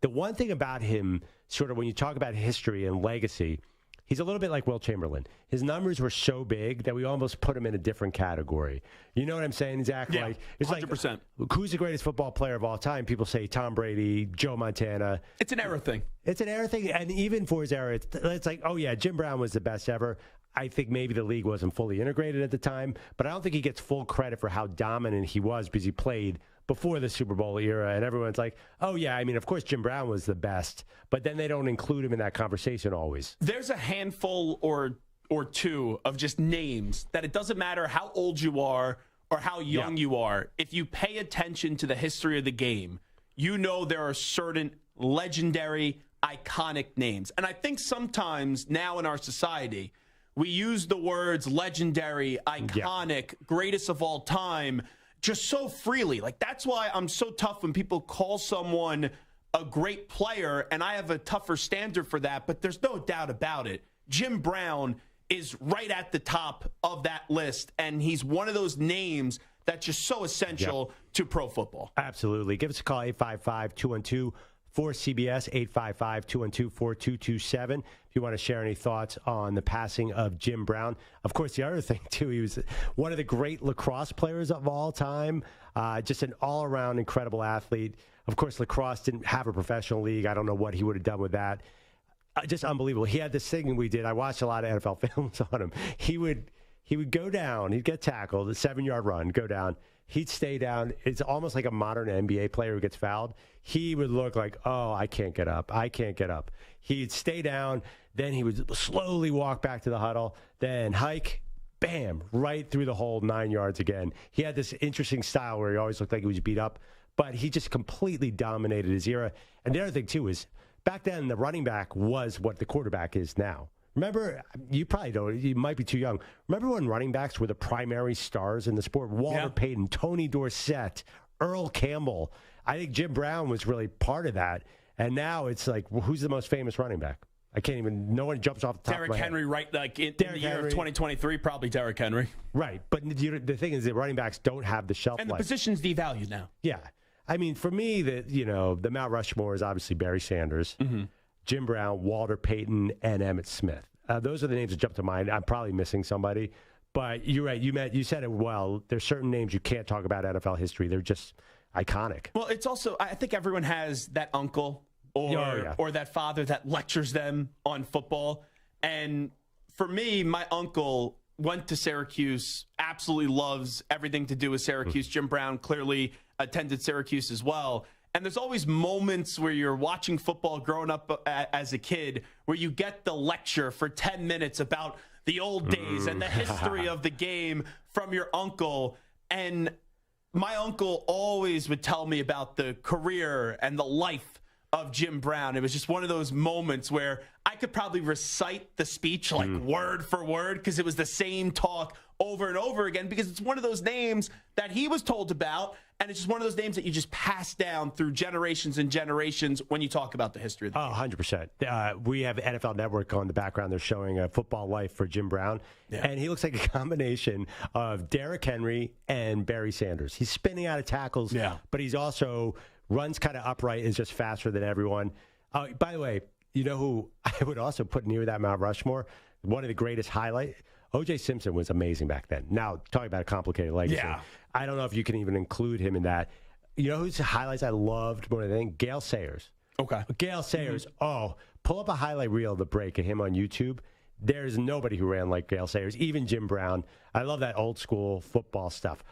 The one thing about him, sort of when you talk about history and legacy, he's a little bit like Will Chamberlain. His numbers were so big that we almost put him in a different category. You know what I'm saying, Zach? Yeah, like, it's 100%. Like, who's the greatest football player of all time? People say Tom Brady, Joe Montana. It's an era thing. It's an era thing. And even for his era, it's like, oh, yeah, Jim Brown was the best ever. I think maybe the league wasn't fully integrated at the time, but I don't think he gets full credit for how dominant he was because he played before the Super Bowl era, and everyone's like, oh, yeah, I mean, of course Jim Brown was the best, but then they don't include him in that conversation always. There's a handful or two of just names that it doesn't matter how old you are or how young you are. If you pay attention to the history of the game, you know there are certain legendary, iconic names. And I think sometimes now in our society, we use the words legendary, iconic, greatest of all time just so freely. Like, that's why I'm so tough when people call someone a great player, and I have a tougher standard for that, but there's no doubt about it. Jim Brown is right at the top of that list, and he's one of those names that's just so essential to pro football. Absolutely. Give us a call, 855-212-4CBS, 855-212-4227, if you want to share any thoughts on the passing of Jim Brown. Of course, the other thing, too, he was one of the great lacrosse players of all time, just an all-around incredible athlete. Of course, lacrosse didn't have a professional league. I don't know what he would have done with that. Just unbelievable. He had this thing we did. I watched a lot of NFL films on him. He would go down. He'd get tackled, a 7-yard run, go down. He'd stay down. It's almost like a modern NBA player who gets fouled. He would look like, oh, I can't get up. I can't get up. He'd stay down. Then he would slowly walk back to the huddle. Then hike, bam, right through the hole, 9 yards again. He had this interesting style where he always looked like he was beat up, but he just completely dominated his era. And the other thing, too, is back then the running back was what the quarterback is now. Remember, you probably don't, you might be too young. Remember when running backs were the primary stars in the sport? Walter Payton, Tony Dorsett, Earl Campbell. I think Jim Brown was really part of that. And now it's like, well, who's the most famous running back? I can't even, no one jumps off the top Derrick of my Henry, head. right? Like in the year of 2023, probably Derrick Henry. Right. But the thing is that running backs don't have the shelf life. And the position's devalued now. Yeah. I mean, for me, the Mount Rushmore is obviously Barry Sanders, Jim Brown, Walter Payton, and Emmitt Smith. Those are the names that jump to mind. I'm probably missing somebody. But you're right. You said it well. There's certain names you can't talk about NFL history. They're just iconic. Well, it's also, I think everyone has that uncle or that father that lectures them on football. And for me, my uncle went to Syracuse, absolutely loves everything to do with Syracuse. Jim Brown clearly attended Syracuse as well. And there's always moments where you're watching football growing up as a kid where you get the lecture for 10 minutes about the old days and the history of the game from your uncle. And my uncle always would tell me about the career and the life of Jim Brown. It was just one of those moments where I could probably recite the speech like word for word because it was the same talk over and over again because it's one of those names that he was told about, and it's just one of those names that you just pass down through generations and generations when you talk about the history of the game. 100%. We have NFL Network on the background. They're showing a football life for Jim Brown, and he looks like a combination of Derrick Henry and Barry Sanders. He's spinning out of tackles, but he's also runs kind of upright, is just faster than everyone. By the way, you know who I would also put near that Mount Rushmore? One of the greatest highlights. O.J. Simpson was amazing back then. Now, talking about a complicated legacy. Yeah. I don't know if you can even include him in that. You know whose highlights I loved more than anything? Gale Sayers. Okay. Gale Sayers. Oh, pull up a highlight reel of the break of him on YouTube. There's nobody who ran like Gale Sayers, even Jim Brown. I love that old school football stuff.